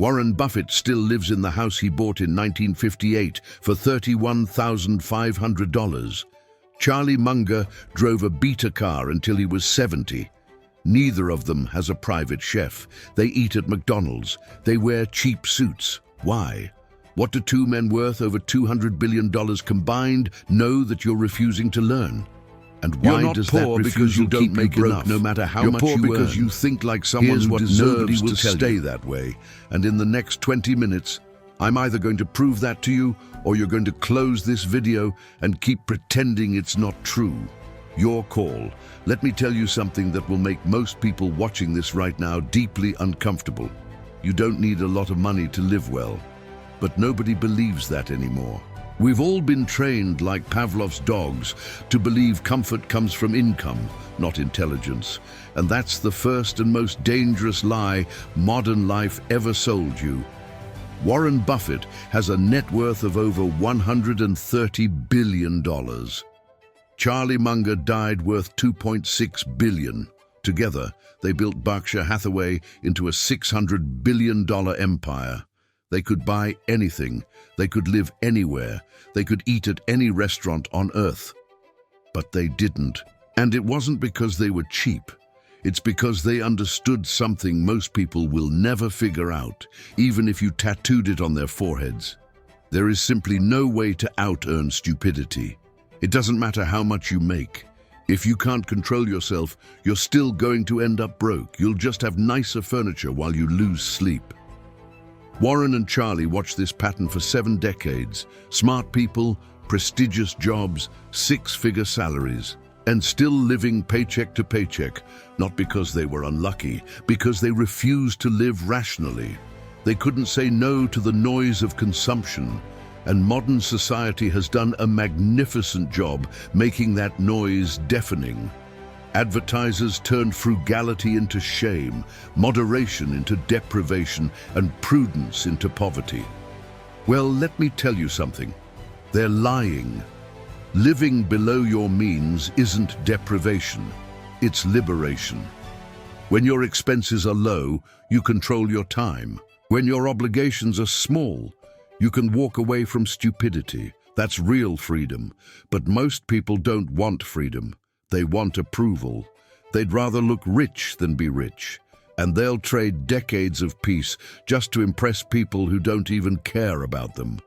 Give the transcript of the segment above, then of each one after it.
Warren Buffett still lives in the house he bought in 1958 for $31,500. Charlie Munger drove a beater car until he was 70. Neither of them has a private chef. They eat at McDonald's. They wear cheap suits. Why? What do two men worth over $200 billion combined know that you're refusing to learn? And why does that refusal keep you broke no matter how much you earn? You're poor because you think like someone who deserves to stay that way. And in the next 20 minutes, I'm either going to prove that to you or you're going to close this video and keep pretending it's not true. Your call. Let me tell you something that will make most people watching this right now deeply uncomfortable. You don't need a lot of money to live well. But nobody believes that anymore. We've all been trained like Pavlov's dogs to believe comfort comes from income, not intelligence. And that's the first and most dangerous lie modern life ever sold you. Warren Buffett has a net worth of over $130 billion. Charlie Munger died worth $2.6 billion. Together, they built Berkshire Hathaway into a $600 billion empire. They could buy anything. They could live anywhere. They could eat at any restaurant on earth. But they didn't. And it wasn't because they were cheap. It's because they understood something most people will never figure out, even if you tattooed it on their foreheads. There is simply no way to out-earn stupidity. It doesn't matter how much you make. If you can't control yourself, you're still going to end up broke. You'll just have nicer furniture while you lose sleep. Warren and Charlie watched this pattern for 7 decades. Smart people, prestigious jobs, 6-figure salaries, and still living paycheck to paycheck, not because they were unlucky, because they refused to live rationally. They couldn't say no to the noise of consumption, and modern society has done a magnificent job making that noise deafening. Advertisers turned frugality into shame, moderation into deprivation, and prudence into poverty. Well, let me tell you something. They're lying. Living below your means isn't deprivation, it's liberation. When your expenses are low, you control your time. When your obligations are small, you can walk away from stupidity. That's real freedom. But most people don't want freedom. They want approval. They'd rather look rich than be rich. And they'll trade decades of peace just to impress people who don't even care about them.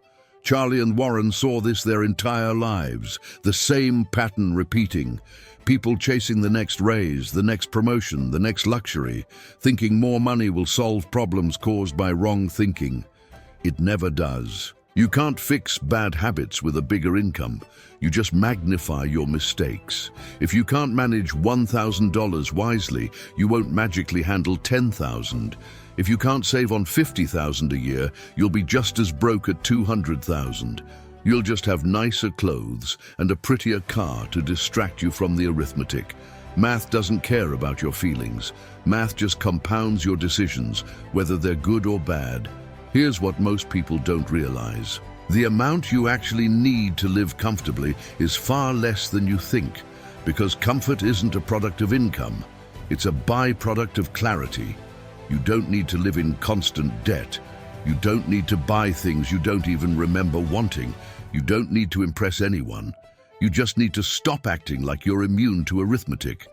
Charlie and Warren saw this their entire lives, the same pattern repeating. People chasing the next raise, the next promotion, the next luxury, thinking more money will solve problems caused by wrong thinking. It never does. You can't fix bad habits with a bigger income. You just magnify your mistakes. If you can't manage $1,000 wisely, you won't magically handle $10,000. If you can't save on $50,000 a year, you'll be just as broke at $200,000. You'll just have nicer clothes and a prettier car to distract you from the arithmetic. Math doesn't care about your feelings. Math just compounds your decisions, whether they're good or bad. Here's what most people don't realize. The amount you actually need to live comfortably is far less than you think, because comfort isn't a product of income. It's a byproduct of clarity. You don't need to live in constant debt. You don't need to buy things you don't even remember wanting. You don't need to impress anyone. You just need to stop acting like you're immune to arithmetic.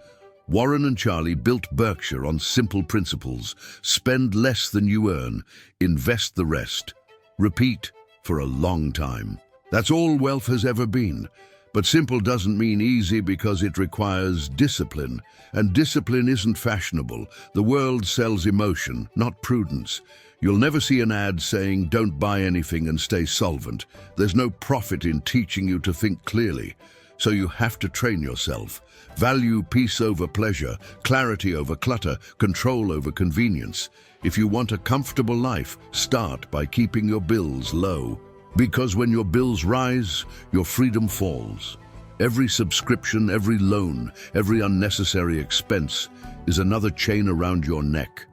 Warren and Charlie built Berkshire on simple principles. Spend less than you earn, invest the rest. Repeat for a long time. That's all wealth has ever been. But simple doesn't mean easy because it requires discipline. And discipline isn't fashionable. The world sells emotion, not prudence. You'll never see an ad saying, "Don't buy anything and stay solvent." There's no profit in teaching you to think clearly. So you have to train yourself. Value peace over pleasure, clarity over clutter, control over convenience. If you want a comfortable life, start by keeping your bills low. Because when your bills rise, your freedom falls. Every subscription, every loan, every unnecessary expense is another chain around your neck.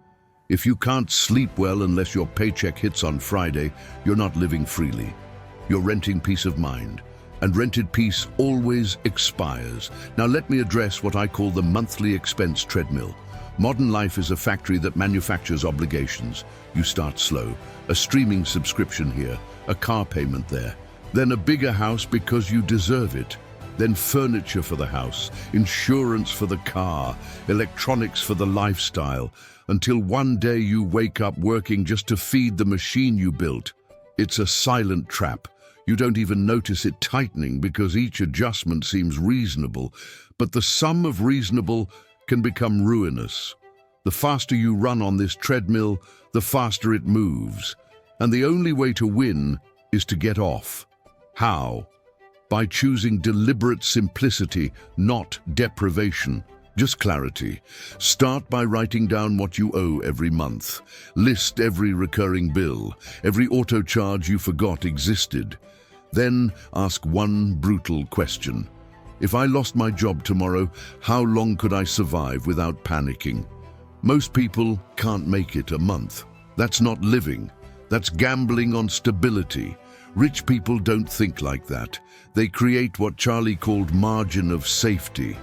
If you can't sleep well unless your paycheck hits on Friday, you're not living freely. You're renting peace of mind. And rented peace always expires. Now let me address what I call the monthly expense treadmill. Modern life is a factory that manufactures obligations. You start slow. A streaming subscription here, a car payment there, then a bigger house because you deserve it. Then furniture for the house, insurance for the car, electronics for the lifestyle, until one day you wake up working just to feed the machine you built. It's a silent trap. You don't even notice it tightening because each adjustment seems reasonable, but the sum of reasonable can become ruinous. The faster you run on this treadmill, the faster it moves. And the only way to win is to get off. How? By choosing deliberate simplicity, not deprivation. Just clarity. Start by writing down what you owe every month. List every recurring bill, every auto charge you forgot existed. Then ask one brutal question. If I lost my job tomorrow, how long could I survive without panicking? Most people can't make it a month. That's not living. That's gambling on stability. Rich people don't think like that. They create what Charlie called margin of safety.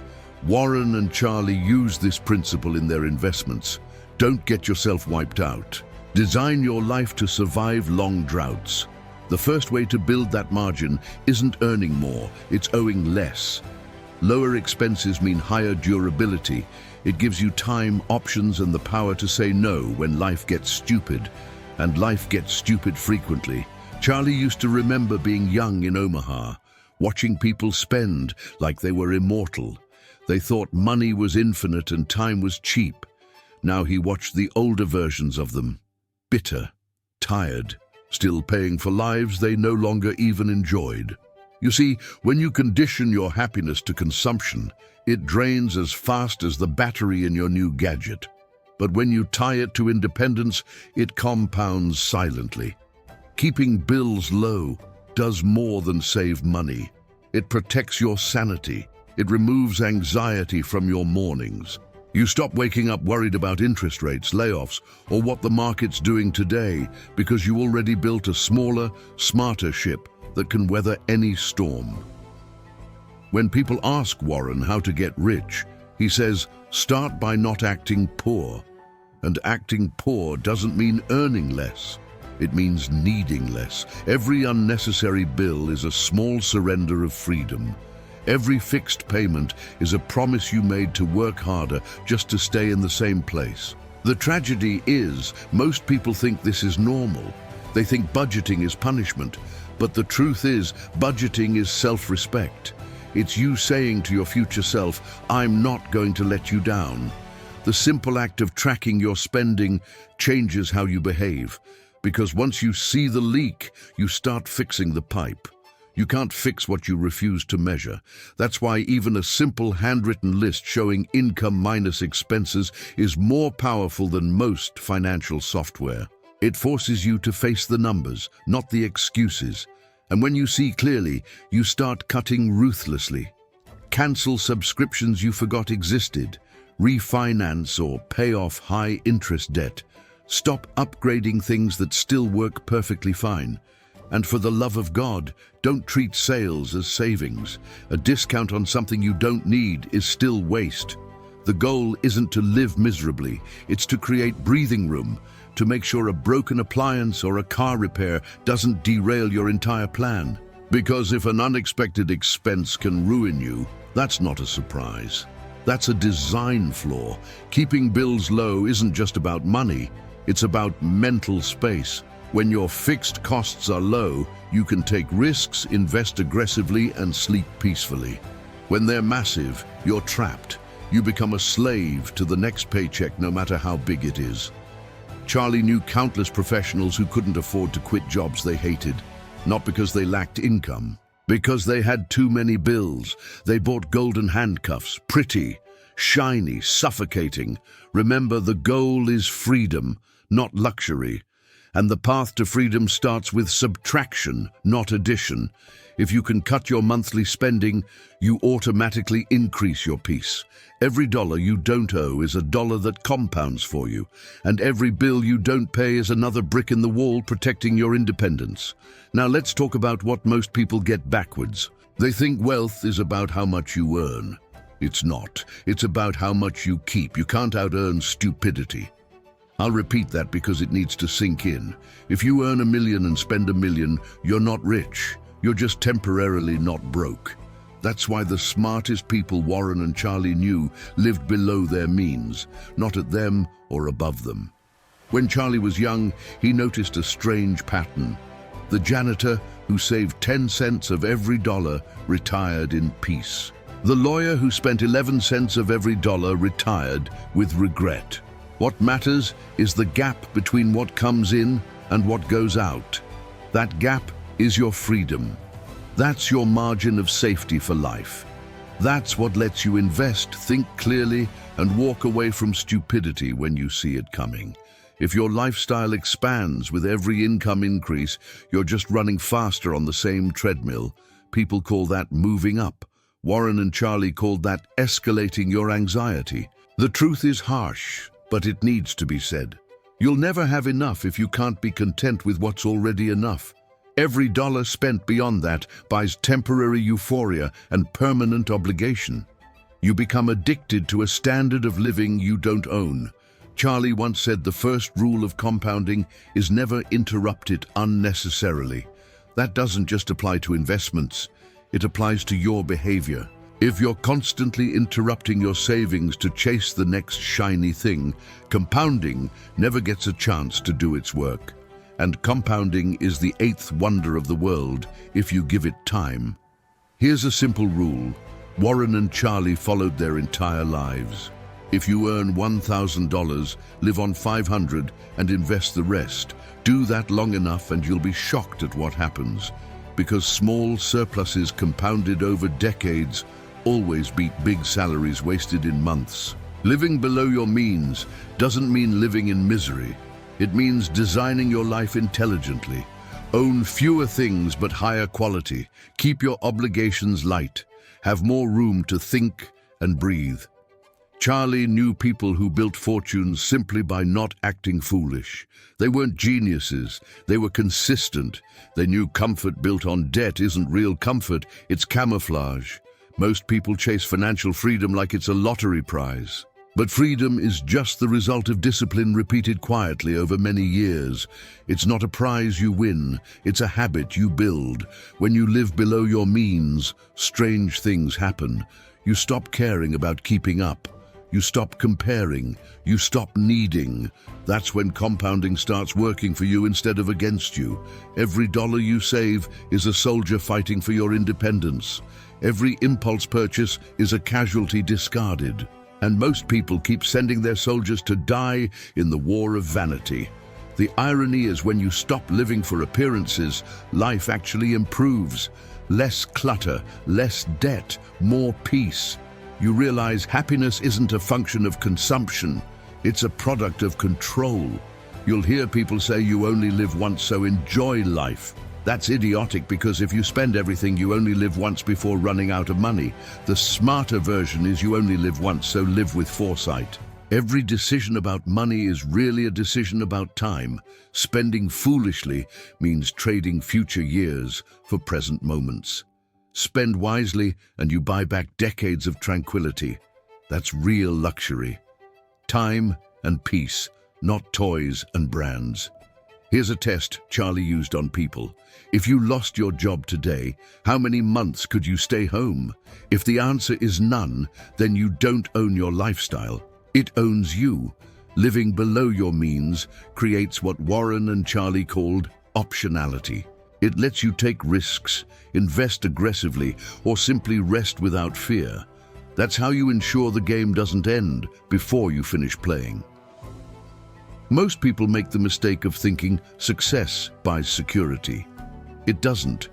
Warren and Charlie use this principle in their investments. Don't get yourself wiped out. Design your life to survive long droughts. The first way to build that margin isn't earning more, it's owing less. Lower expenses mean higher durability. It gives you time, options, and the power to say no when life gets stupid. And life gets stupid frequently. Charlie used to remember being young in Omaha, watching people spend like they were immortal. They thought money was infinite and time was cheap. Now he watched the older versions of them, bitter, tired, still paying for lives they no longer even enjoyed. You see, when you condition your happiness to consumption, it drains as fast as the battery in your new gadget. But when you tie it to independence, it compounds silently. Keeping bills low does more than save money. It protects your sanity. It removes anxiety from your mornings. You stop waking up worried about interest rates, layoffs, or what the market's doing today because you already built a smaller, smarter ship that can weather any storm. When people ask Warren how to get rich, he says, start by not acting poor. And acting poor doesn't mean earning less. It means needing less. Every unnecessary bill is a small surrender of freedom. Every fixed payment is a promise you made to work harder just to stay in the same place. The tragedy is, most people think this is normal. They think budgeting is punishment. But the truth is, budgeting is self-respect. It's you saying to your future self, I'm not going to let you down. The simple act of tracking your spending changes how you behave. Because once you see the leak, you start fixing the pipe. You can't fix what you refuse to measure. That's why even a simple handwritten list showing income minus expenses is more powerful than most financial software. It forces you to face the numbers, not the excuses. And when you see clearly, you start cutting ruthlessly. Cancel subscriptions you forgot existed. Refinance or pay off high-interest debt. Stop upgrading things that still work perfectly fine. And for the love of God, don't treat sales as savings. A discount on something you don't need is still waste. The goal isn't to live miserably, it's to create breathing room, to make sure a broken appliance or a car repair doesn't derail your entire plan. Because if an unexpected expense can ruin you, that's not a surprise. That's a design flaw. Keeping bills low isn't just about money, it's about mental space. When your fixed costs are low, you can take risks, invest aggressively, and sleep peacefully. When they're massive, you're trapped. You become a slave to the next paycheck, no matter how big it is. Charlie knew countless professionals who couldn't afford to quit jobs they hated, not because they lacked income, because they had too many bills. They bought golden handcuffs, pretty, shiny, suffocating. Remember, the goal is freedom, not luxury. And the path to freedom starts with subtraction, not addition. If you can cut your monthly spending, you automatically increase your peace. Every dollar you don't owe is a dollar that compounds for you, and every bill you don't pay is another brick in the wall protecting your independence. Now let's talk about what most people get backwards. They think wealth is about how much you earn. It's not. It's about how much you keep. You can't out-earn stupidity. I'll repeat that because it needs to sink in. If you earn $1 million and spend $1 million, you're not rich. You're just temporarily not broke. That's why the smartest people Warren and Charlie knew lived below their means, not at them or above them. When Charlie was young, he noticed a strange pattern. The janitor who saved 10 cents of every dollar retired in peace. The lawyer who spent 11 cents of every dollar retired with regret. What matters is the gap between what comes in and what goes out. That gap is your freedom. That's your margin of safety for life. That's what lets you invest, think clearly, and walk away from stupidity when you see it coming. If your lifestyle expands with every income increase, you're just running faster on the same treadmill. People call that moving up. Warren and Charlie called that escalating your anxiety. The truth is harsh, but it needs to be said. You'll never have enough if you can't be content with what's already enough. Every dollar spent beyond that buys temporary euphoria and permanent obligation. You become addicted to a standard of living you don't own. Charlie once said the first rule of compounding is never interrupt it unnecessarily. That doesn't just apply to investments, it applies to your behavior. If you're constantly interrupting your savings to chase the next shiny thing, compounding never gets a chance to do its work. And compounding is the 8th wonder of the world if you give it time. Here's a simple rule. Warren and Charlie followed their entire lives. If you earn $1,000, live on $500 and invest the rest. Do that long enough and you'll be shocked at what happens. Because small surpluses compounded over decades always beat big salaries wasted in months. Living below your means doesn't mean living in misery. It means designing your life intelligently. Own fewer things but higher quality. Keep your obligations light. Have more room to think and breathe. Charlie knew people who built fortunes simply by not acting foolish. They weren't geniuses. They were consistent. They knew comfort built on debt isn't real comfort, it's camouflage. Most people chase financial freedom like it's a lottery prize. But freedom is just the result of discipline repeated quietly over many years. It's not a prize you win, it's a habit you build. When you live below your means, strange things happen. You stop caring about keeping up. You stop comparing. You stop needing. That's when compounding starts working for you instead of against you. Every dollar you save is a soldier fighting for your independence. Every impulse purchase is a casualty discarded. And most people keep sending their soldiers to die in the war of vanity. The irony is when you stop living for appearances, life actually improves. Less clutter, less debt, more peace. You realize happiness isn't a function of consumption, it's a product of control. You'll hear people say you only live once, so enjoy life. That's idiotic because if you spend everything, you only live once before running out of money. The smarter version is you only live once, so live with foresight. Every decision about money is really a decision about time. Spending foolishly means trading future years for present moments. Spend wisely and you buy back decades of tranquility. That's real luxury. Time and peace, not toys and brands. Here's a test Charlie used on people. If you lost your job today, how many months could you stay home? If the answer is none, then you don't own your lifestyle. It owns you. Living below your means creates what Warren and Charlie called optionality. It lets you take risks, invest aggressively, or simply rest without fear. That's how you ensure the game doesn't end before you finish playing. Most people make the mistake of thinking success buys security. It doesn't.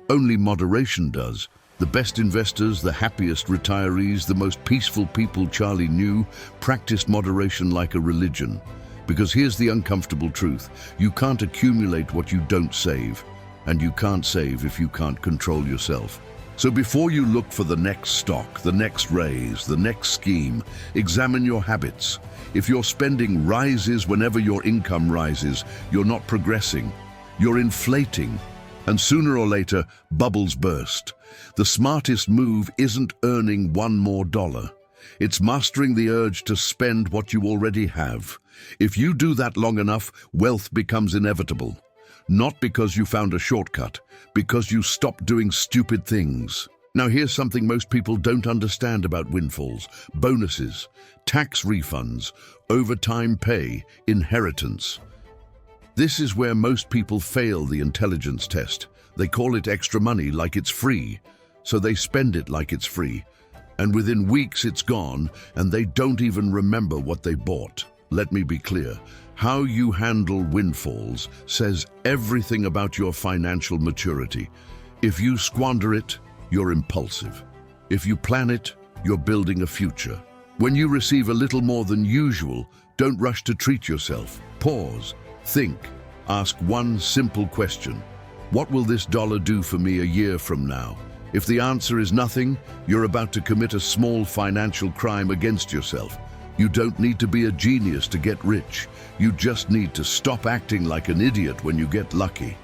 Only moderation does. The best investors, the happiest retirees, the most peaceful people Charlie knew practiced moderation like a religion. Because here's the uncomfortable truth. You can't accumulate what you don't save. And you can't save if you can't control yourself. So before you look for the next stock, the next raise, the next scheme, examine your habits. If your spending rises whenever your income rises, you're not progressing. You're inflating. And sooner or later, bubbles burst. The smartest move isn't earning one more dollar. It's mastering the urge to spend what you already have. If you do that long enough, wealth becomes inevitable. Not because you found a shortcut, because you stopped doing stupid things. Now here's something most people don't understand about windfalls: bonuses, tax refunds, overtime pay, inheritance. This is where most people fail the intelligence test. They call it extra money like it's free, so they spend it like it's free. And within weeks it's gone, and they don't even remember what they bought. Let me be clear. How you handle windfalls says everything about your financial maturity. If you squander it, you're impulsive. If you plan it, you're building a future. When you receive a little more than usual, don't rush to treat yourself. Pause, think, ask one simple question. What will this dollar do for me a year from now? If the answer is nothing, you're about to commit a small financial crime against yourself. You don't need to be a genius to get rich. You just need to stop acting like an idiot when you get lucky.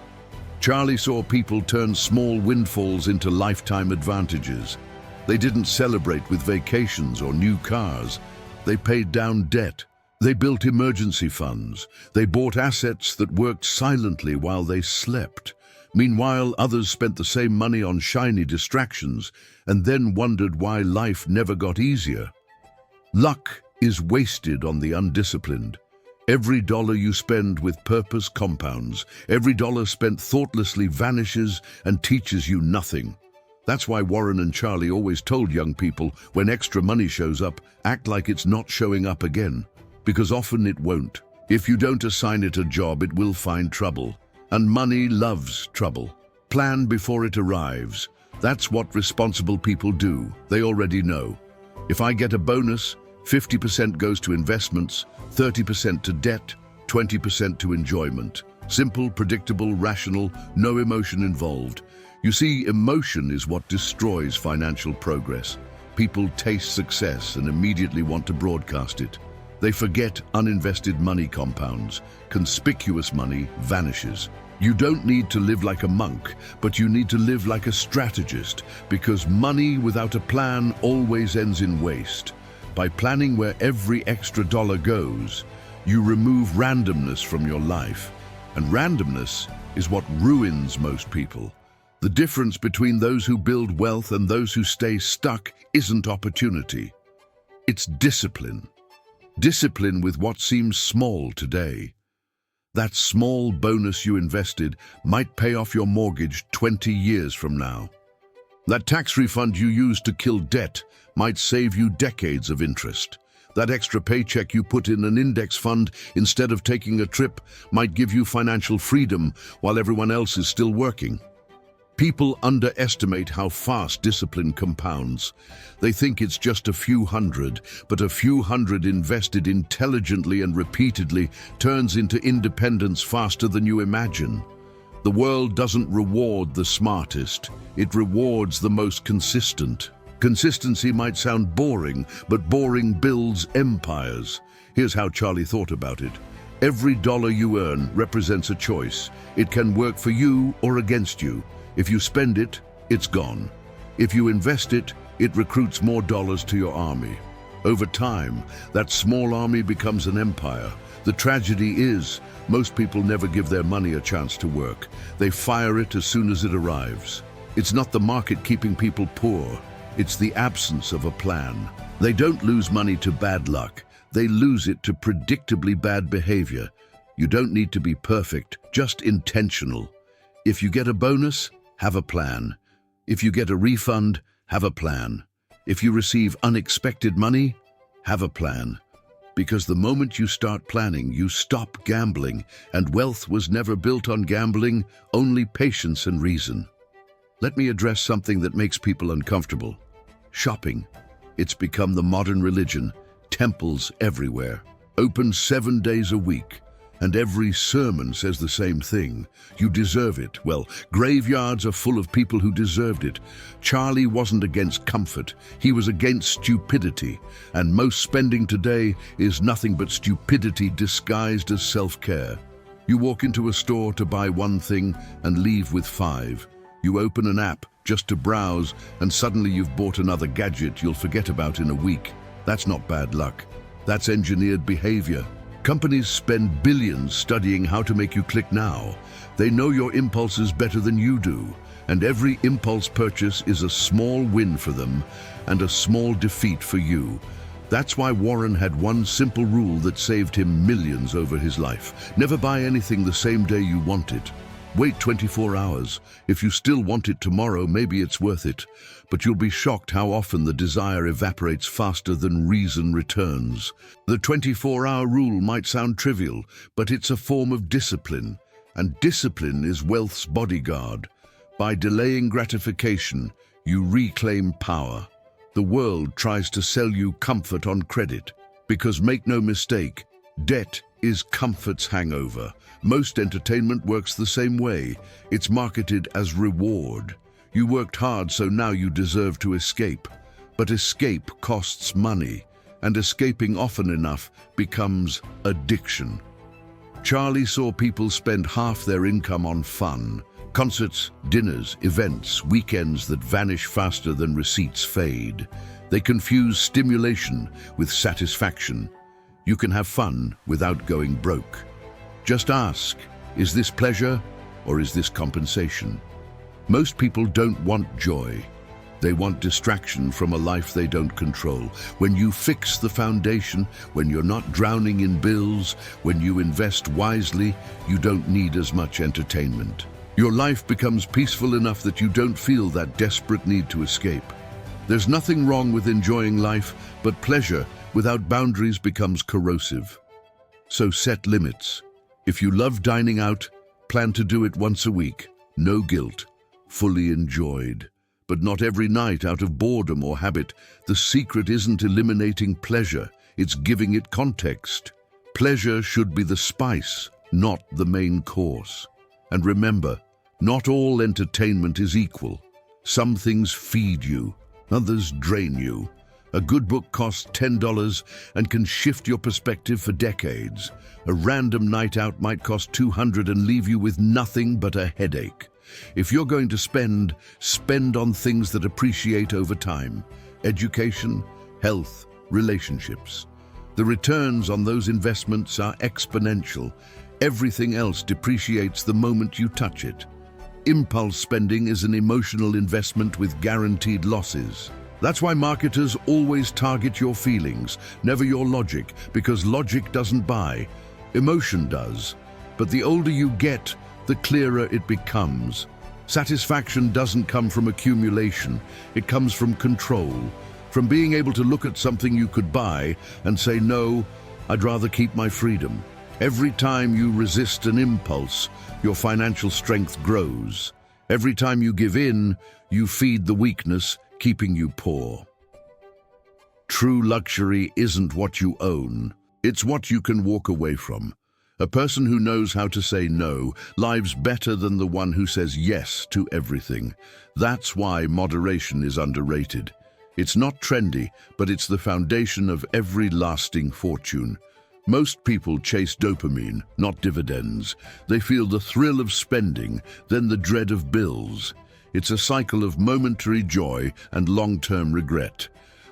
Charlie saw people turn small windfalls into lifetime advantages. They didn't celebrate with vacations or new cars. They paid down debt. They built emergency funds. They bought assets that worked silently while they slept. Meanwhile, others spent the same money on shiny distractions and then wondered why life never got easier. Luck is wasted on the undisciplined. Every dollar you spend with purpose compounds. Every dollar spent thoughtlessly vanishes and teaches you nothing. That's why Warren and Charlie always told young people, when extra money shows up, act like it's not showing up again, because often it won't. If you don't assign it a job, it will find trouble. And money loves trouble. Plan before it arrives. That's what responsible people do. They already know. If I get a bonus, 50% goes to investments, 30% to debt, 20% to enjoyment. Simple, predictable, rational, no emotion involved. You see, emotion is what destroys financial progress. People taste success and immediately want to broadcast it. They forget uninvested money compounds. Conspicuous money vanishes. You don't need to live like a monk, but you need to live like a strategist, because money without a plan always ends in waste. By planning where every extra dollar goes, you remove randomness from your life. And randomness is what ruins most people. The difference between those who build wealth and those who stay stuck isn't opportunity. It's discipline. Discipline with what seems small today. That small bonus you invested might pay off your mortgage 20 years from now. That tax refund you used to kill debt might save you decades of interest. That extra paycheck you put in an index fund instead of taking a trip might give you financial freedom while everyone else is still working. People underestimate how fast discipline compounds. They think it's just a few hundred, but a few hundred invested intelligently and repeatedly turns into independence faster than you imagine. The world doesn't reward the smartest, it rewards the most consistent. Consistency might sound boring, but boring builds empires. Here's how Charlie thought about it. Every dollar you earn represents a choice. It can work for you or against you. If you spend it, it's gone. If you invest it, it recruits more dollars to your army. Over time, that small army becomes an empire. The tragedy is, most people never give their money a chance to work. They fire it as soon as it arrives. It's not the market keeping people poor. It's the absence of a plan. They don't lose money to bad luck. They lose it to predictably bad behavior. You don't need to be perfect, just intentional. If you get a bonus, have a plan. If you get a refund, have a plan. If you receive unexpected money, have a plan. Because the moment you start planning, you stop gambling, and wealth was never built on gambling, only patience and reason. Let me address something that makes people uncomfortable. Shopping. It's become the modern religion. Temples everywhere. Open 7 days a week. And every sermon says the same thing. You deserve it. Well, graveyards are full of people who deserved it. Charlie wasn't against comfort. He was against stupidity. And most spending today is nothing but stupidity disguised as self-care. You walk into a store to buy one thing and leave with five. You open an app just to browse, and suddenly you've bought another gadget you'll forget about in a week. That's not bad luck. That's engineered behavior. Companies spend billions studying how to make you click now. They know your impulses better than you do, and every impulse purchase is a small win for them and a small defeat for you. That's why Warren had one simple rule that saved him millions over his life. Never buy anything the same day you want it. Wait 24 hours. If you still want it tomorrow, maybe it's worth it. But you'll be shocked how often the desire evaporates faster than reason returns. The 24-hour rule might sound trivial, but it's a form of discipline. And discipline is wealth's bodyguard. By delaying gratification, you reclaim power. The world tries to sell you comfort on credit. Because make no mistake, debt is comfort's hangover. Most entertainment works the same way. It's marketed as reward. You worked hard, so now you deserve to escape. But escape costs money, and escaping often enough becomes addiction. Charlie saw people spend half their income on fun. Concerts, dinners, events, weekends that vanish faster than receipts fade. They confuse stimulation with satisfaction. You can have fun without going broke. Just ask, is this pleasure or is this compensation? Most people don't want joy. They want distraction from a life they don't control. When you fix the foundation, when you're not drowning in bills, when you invest wisely, you don't need as much entertainment. Your life becomes peaceful enough that you don't feel that desperate need to escape. There's nothing wrong with enjoying life, but pleasure without boundaries becomes corrosive. So set limits. If you love dining out, plan to do it once a week. No guilt, fully enjoyed. But not every night out of boredom or habit. The secret isn't eliminating pleasure, it's giving it context. Pleasure should be the spice, not the main course. And remember, not all entertainment is equal. Some things feed you, others drain you. A good book costs $10 and can shift your perspective for decades. A random night out might cost $200 and leave you with nothing but a headache. If you're going to spend on things that appreciate over time. Education, health, relationships. The returns on those investments are exponential. Everything else depreciates the moment you touch it. Impulse spending is an emotional investment with guaranteed losses. That's why marketers always target your feelings, never your logic, because logic doesn't buy. Emotion does. But the older you get, the clearer it becomes. Satisfaction doesn't come from accumulation. It comes from control, from being able to look at something you could buy and say, no, I'd rather keep my freedom. Every time you resist an impulse, your financial strength grows. Every time you give in, you feed the weakness, keeping you poor. True luxury isn't what you own, it's what you can walk away from. A person who knows how to say no lives better than the one who says yes to everything. That's why moderation is underrated. It's not trendy, but it's the foundation of every lasting fortune. Most people chase dopamine, not dividends. They feel the thrill of spending, then the dread of bills. It's a cycle of momentary joy and long-term regret.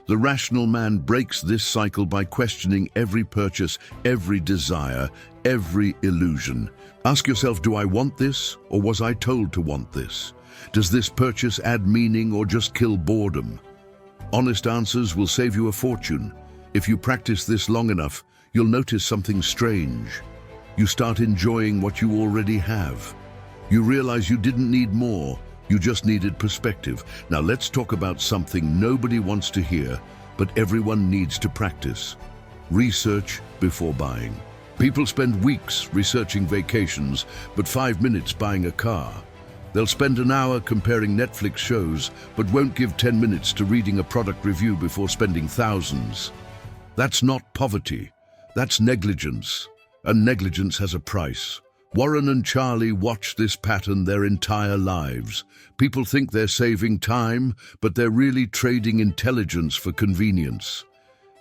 The rational man breaks this cycle by questioning every purchase, every desire, every illusion. Ask yourself, do I want this, or was I told to want this? Does this purchase add meaning or just kill boredom? Honest answers will save you a fortune. If you practice this long enough, you'll notice something strange. You start enjoying what you already have. You realize you didn't need more. You just needed perspective. Now let's talk about something nobody wants to hear, but everyone needs to practice. Research before buying. People spend weeks researching vacations, but 5 minutes buying a car. They'll spend an hour comparing Netflix shows, but won't give 10 minutes to reading a product review before spending thousands. That's not poverty. That's negligence. And negligence has a price. Warren and Charlie watched this pattern their entire lives. People think they're saving time, but they're really trading intelligence for convenience.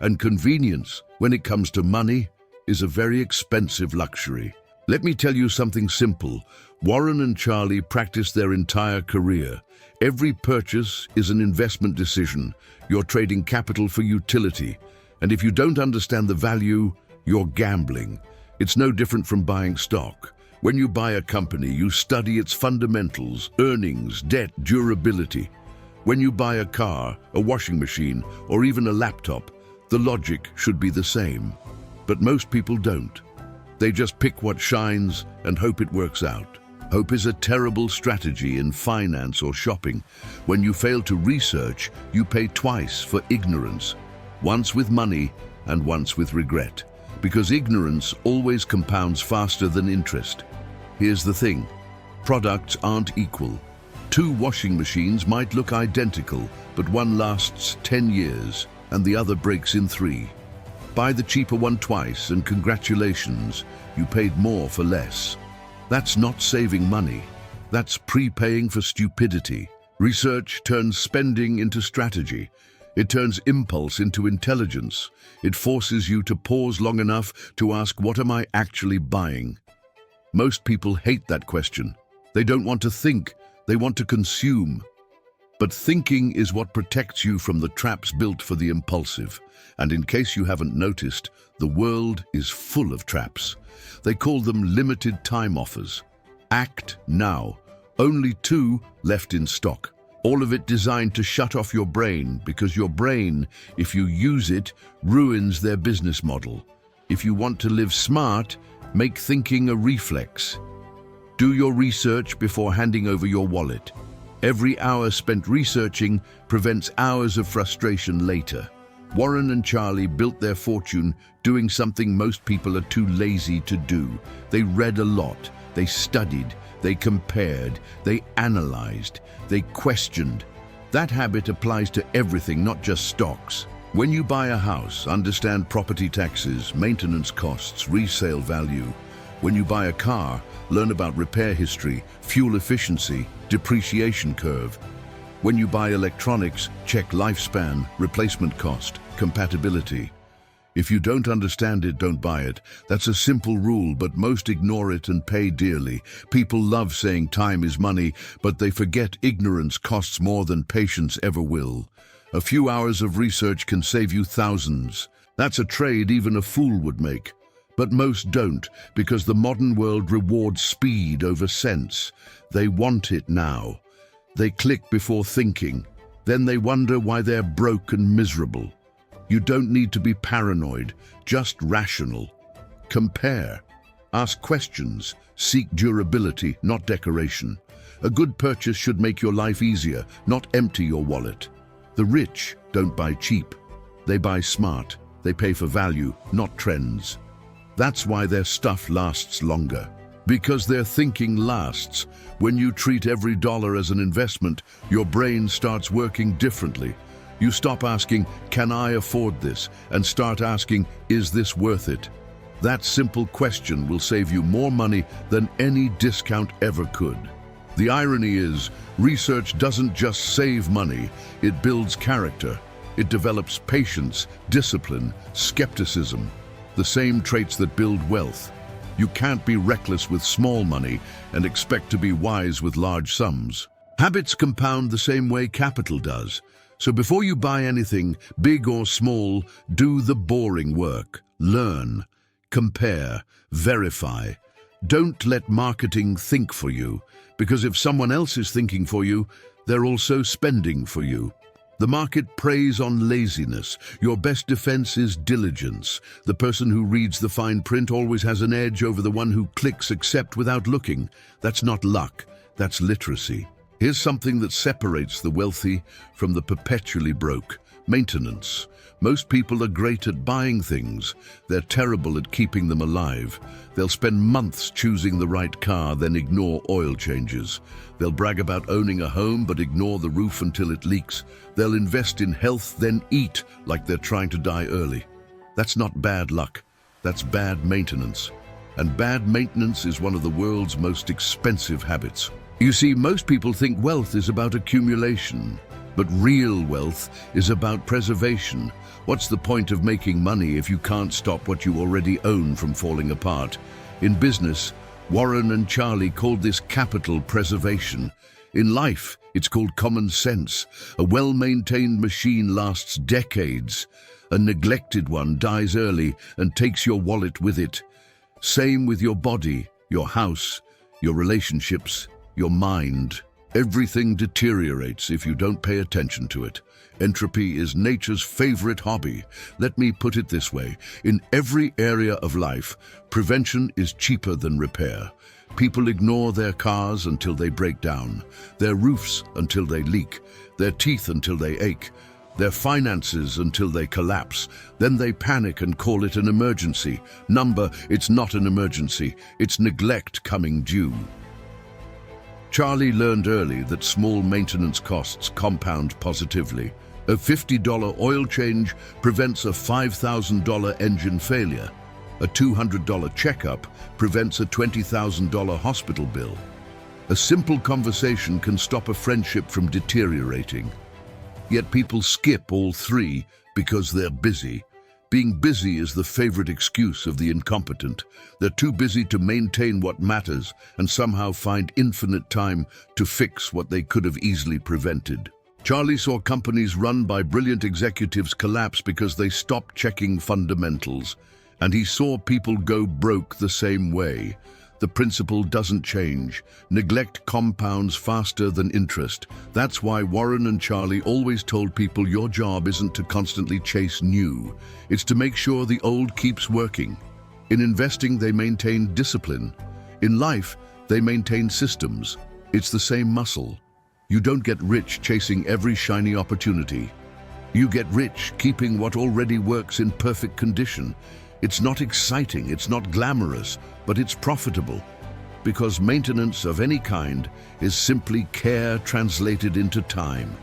And convenience, when it comes to money, is a very expensive luxury. Let me tell you something simple. Warren and Charlie practiced their entire career. Every purchase is an investment decision. You're trading capital for utility. And if you don't understand the value, you're gambling. It's no different from buying stock. When you buy a company, you study its fundamentals, earnings, debt, durability. When you buy a car, a washing machine, or even a laptop, the logic should be the same. But most people don't. They just pick what shines and hope it works out. Hope is a terrible strategy in finance or shopping. When you fail to research, you pay twice for ignorance. Once with money and once with regret. Because ignorance always compounds faster than interest. Here's the thing. Products aren't equal. 2 washing machines might look identical, but one lasts 10 years and the other breaks in 3. Buy the cheaper one twice and congratulations, you paid more for less. That's not saving money. That's prepaying for stupidity. Research turns spending into strategy. It turns impulse into intelligence. It forces you to pause long enough to ask, what am I actually buying? Most people hate that question. They don't want to think, they want to consume. But thinking is what protects you from the traps built for the impulsive. And in case you haven't noticed, the world is full of traps. They call them limited time offers. Act now. Only 2 left in stock. All of it designed to shut off your brain, because your brain, if you use it, ruins their business model. If you want to live smart, make thinking a reflex. Do your research before handing over your wallet. Every hour spent researching prevents hours of frustration later. Warren and Charlie built their fortune doing something most people are too lazy to do. They read a lot, they studied, they compared, they analyzed, they questioned. That habit applies to everything, not just stocks. When you buy a house, understand property taxes, maintenance costs, resale value. When you buy a car, learn about repair history, fuel efficiency, depreciation curve. When you buy electronics, check lifespan, replacement cost, compatibility. If you don't understand it, don't buy it. That's a simple rule, but most ignore it and pay dearly. People love saying time is money, but they forget ignorance costs more than patience ever will. A few hours of research can save you thousands. That's a trade even a fool would make. But most don't, because the modern world rewards speed over sense. They want it now. They click before thinking. Then they wonder why they're broke and miserable. You don't need to be paranoid, just rational. Compare. Ask questions. Seek durability, not decoration. A good purchase should make your life easier, not empty your wallet. The rich don't buy cheap. They buy smart. They pay for value, not trends. That's why their stuff lasts longer. Because their thinking lasts. When you treat every dollar as an investment, your brain starts working differently. You stop asking, can I afford this? And start asking, is this worth it? That simple question will save you more money than any discount ever could. The irony is, research doesn't just save money, it builds character. It develops patience, discipline, skepticism, the same traits that build wealth. You can't be reckless with small money and expect to be wise with large sums. Habits compound the same way capital does. So before you buy anything, big or small, do the boring work. Learn, compare, verify. Don't let marketing think for you, because if someone else is thinking for you, they're also spending for you. The market preys on laziness. Your best defense is diligence. The person who reads the fine print always has an edge over the one who clicks accept without looking. That's not luck, that's literacy. Here's something that separates the wealthy from the perpetually broke: maintenance. Most people are great at buying things. They're terrible at keeping them alive. They'll spend months choosing the right car, then ignore oil changes. They'll brag about owning a home, but ignore the roof until it leaks. They'll invest in health, then eat like they're trying to die early. That's not bad luck. That's bad maintenance. And bad maintenance is one of the world's most expensive habits. You see, most people think wealth is about accumulation, but real wealth is about preservation. What's the point of making money if you can't stop what you already own from falling apart? In business, Warren and Charlie called this capital preservation. In life, it's called common sense. A well-maintained machine lasts decades. A neglected one dies early and takes your wallet with it. Same with your body, your house, your relationships, your mind. Everything deteriorates if you don't pay attention to it. Entropy is nature's favorite hobby. Let me put it this way. In every area of life, prevention is cheaper than repair. People ignore their cars until they break down, their roofs until they leak, their teeth until they ache, their finances until they collapse. Then they panic and call it an emergency. It's not an emergency. It's neglect coming due. Charlie learned early that small maintenance costs compound positively. A $50 oil change prevents a $5,000 engine failure. A $200 checkup prevents a $20,000 hospital bill. A simple conversation can stop a friendship from deteriorating. Yet people skip all three because they're busy. Being busy is the favorite excuse of the incompetent. They're too busy to maintain what matters and somehow find infinite time to fix what they could have easily prevented. Charlie saw companies run by brilliant executives collapse because they stopped checking fundamentals, and he saw people go broke the same way. The principle doesn't change. Neglect compounds faster than interest. That's why Warren and Charlie always told people your job isn't to constantly chase new. It's to make sure the old keeps working. In investing, they maintain discipline. In life, they maintain systems. It's the same muscle. You don't get rich chasing every shiny opportunity. You get rich keeping what already works in perfect condition. It's not exciting, it's not glamorous, but it's profitable. Because maintenance of any kind is simply care translated into time.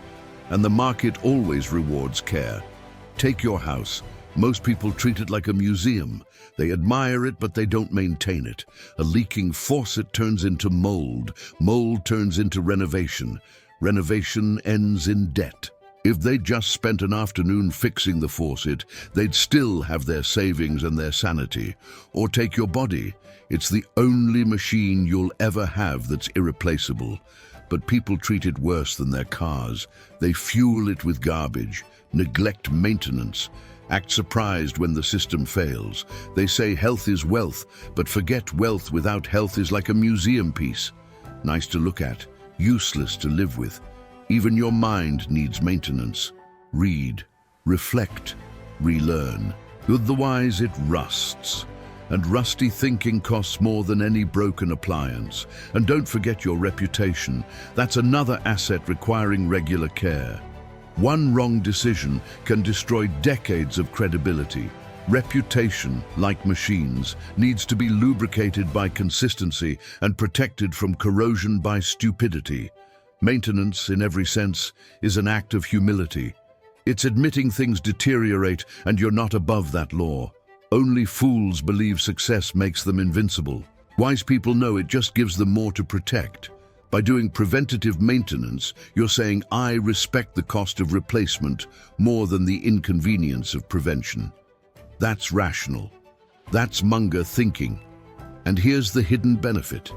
And the market always rewards care. Take your house. Most people treat it like a museum. They admire it, but they don't maintain it. A leaking faucet turns into mold. Mold turns into renovation. Renovation ends in debt. If they'd just spent an afternoon fixing the faucet, they'd still have their savings and their sanity. Or take your body. It's the only machine you'll ever have that's irreplaceable. But people treat it worse than their cars. They fuel it with garbage, neglect maintenance, act surprised when the system fails. They say health is wealth, but forget wealth without health is like a museum piece. Nice to look at, useless to live with. Even your mind needs maintenance. Read, reflect, relearn. Otherwise it rusts. And rusty thinking costs more than any broken appliance. And don't forget your reputation. That's another asset requiring regular care. One wrong decision can destroy decades of credibility. Reputation, like machines, needs to be lubricated by consistency and protected from corrosion by stupidity. Maintenance, in every sense, is an act of humility. It's admitting things deteriorate and you're not above that law. Only fools believe success makes them invincible. Wise people know it just gives them more to protect. By doing preventative maintenance, you're saying, I respect the cost of replacement more than the inconvenience of prevention. That's rational. That's Munger thinking. And here's the hidden benefit.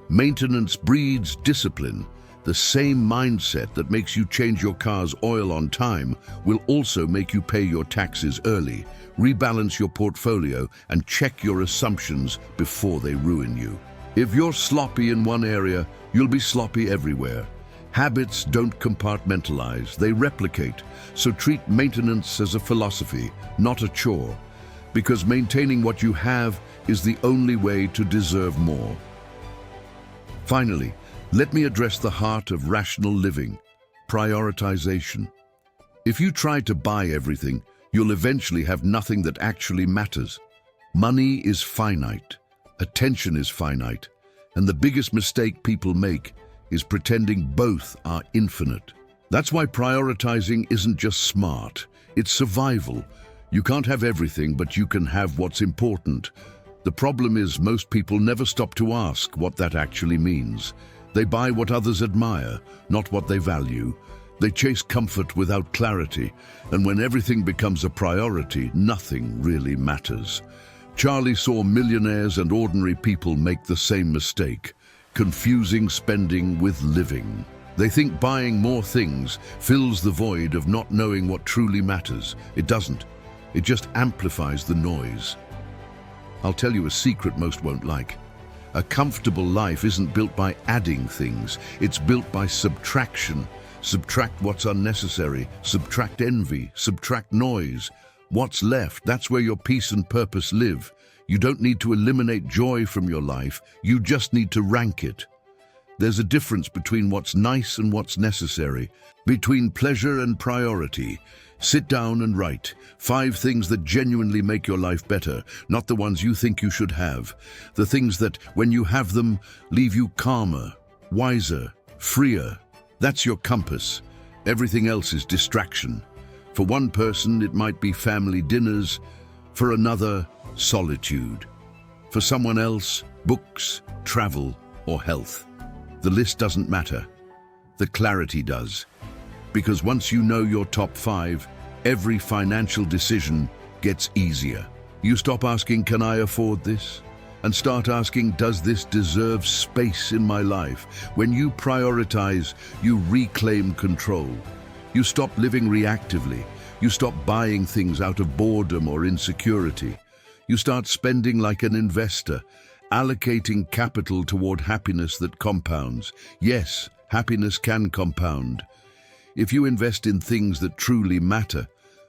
Maintenance breeds discipline. The same mindset that makes you change your car's oil on time will also make you pay your taxes early, rebalance your portfolio, and check your assumptions before they ruin you. If you're sloppy in one area, you'll be sloppy everywhere. Habits don't compartmentalize, they replicate. So treat maintenance as a philosophy, not a chore. Because maintaining what you have is the only way to deserve more. Finally, let me address the heart of rational living, prioritization. If you try to buy everything, you'll eventually have nothing that actually matters. Money is finite, attention is finite, and the biggest mistake people make is pretending both are infinite. That's why prioritizing isn't just smart, it's survival. You can't have everything, but you can have what's important. The problem is most people never stop to ask what that actually means. They buy what others admire, not what they value. They chase comfort without clarity, and when everything becomes a priority, nothing really matters. Charlie saw millionaires and ordinary people make the same mistake, confusing spending with living. They think buying more things fills the void of not knowing what truly matters. It doesn't. It just amplifies the noise. I'll tell you a secret most won't like. A comfortable life isn't built by adding things. It's built by subtraction. Subtract what's unnecessary. Subtract envy. Subtract noise. What's left, that's where your peace and purpose live. You don't need to eliminate joy from your life. You just need to rank it. There's a difference between what's nice and what's necessary, between pleasure and priority. Sit down and write 5 things that genuinely make your life better, not the ones you think you should have. The things that, when you have them, leave you calmer, wiser, freer. That's your compass. Everything else is distraction. For one person, it might be family dinners. For another, solitude. For someone else, books, travel, or health. The list doesn't matter. The clarity does. Because once you know your top 5, every financial decision gets easier. You stop asking, can I afford this? And start asking, does this deserve space in my life? When you prioritize, you reclaim control. You stop living reactively. You stop buying things out of boredom or insecurity. You start spending like an investor, allocating capital toward happiness that compounds. Yes, happiness can compound. If you invest in things that truly matter,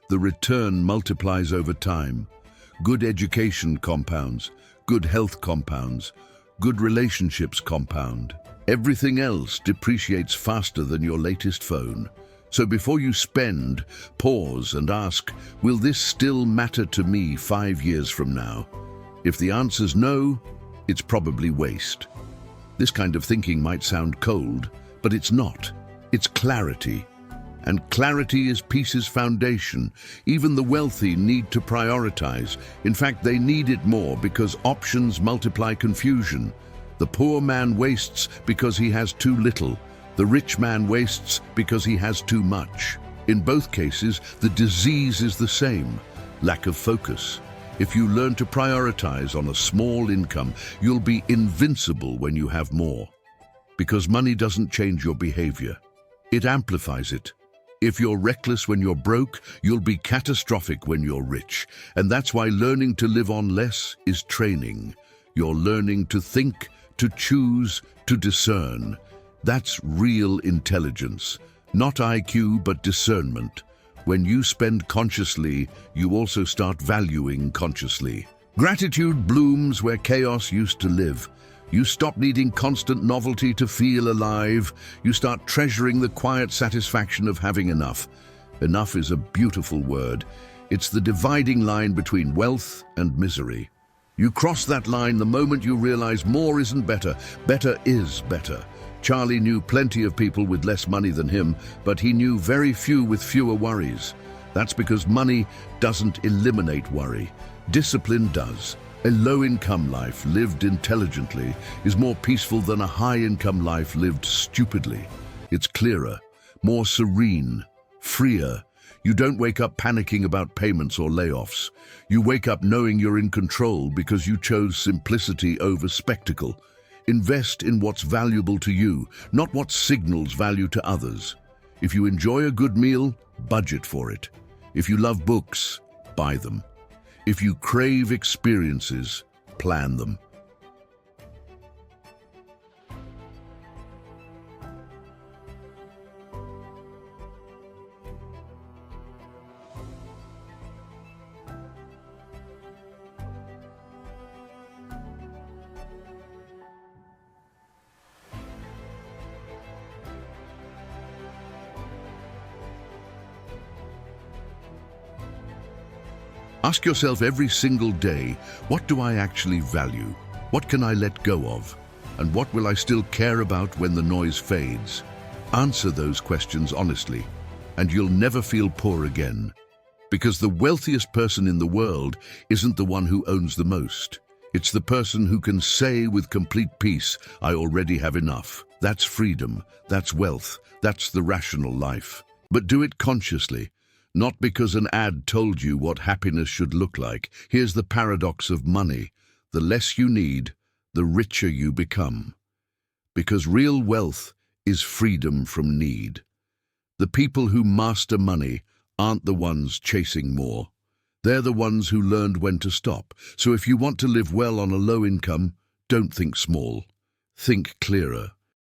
the return multiplies over time. Good education compounds, good health compounds, good relationships compound. Everything else depreciates faster than your latest phone. So before you spend, pause and ask, will this still matter to me 5 years from now? If the answer's no, it's probably waste. This kind of thinking might sound cold, but it's not. It's clarity. And clarity is peace's foundation. Even the wealthy need to prioritize. In fact, they need it more because options multiply confusion. The poor man wastes because he has too little. The rich man wastes because he has too much. In both cases, the disease is the same: lack of focus. If you learn to prioritize on a small income, you'll be invincible when you have more. Because money doesn't change your behavior. It amplifies it. If you're reckless when you're broke, you'll be catastrophic when you're rich. And that's why learning to live on less is training. You're learning to think, to choose, to discern. That's real intelligence. Not IQ, but discernment. When you spend consciously, you also start valuing consciously. Gratitude blooms where chaos used to live. You stop needing constant novelty to feel alive. You start treasuring the quiet satisfaction of having enough. Enough is a beautiful word. It's the dividing line between wealth and misery. You cross that line the moment you realize more isn't better. Better is better. Charlie knew plenty of people with less money than him, but he knew very few with fewer worries. That's because money doesn't eliminate worry. Discipline does. A low-income life lived intelligently is more peaceful than a high-income life lived stupidly. It's clearer, more serene, freer. You don't wake up panicking about payments or layoffs. You wake up knowing you're in control because you chose simplicity over spectacle. Invest in what's valuable to you, not what signals value to others. If you enjoy a good meal, budget for it. If you love books, buy them. If you crave experiences, plan them. Ask yourself every single day, what do I actually value? What can I let go of? And what will I still care about when the noise fades? Answer those questions honestly, and you'll never feel poor again. Because the wealthiest person in the world isn't the one who owns the most. It's the person who can say with complete peace, I already have enough. That's freedom, that's wealth, that's the rational life. But do it consciously. Not because an ad told you what happiness should look like. Here's the paradox of money. The less you need, the richer you become. Because real wealth is freedom from need. The people who master money aren't the ones chasing more. They're the ones who learned when to stop. So if you want to live well on a low income, don't think small. Think clearer.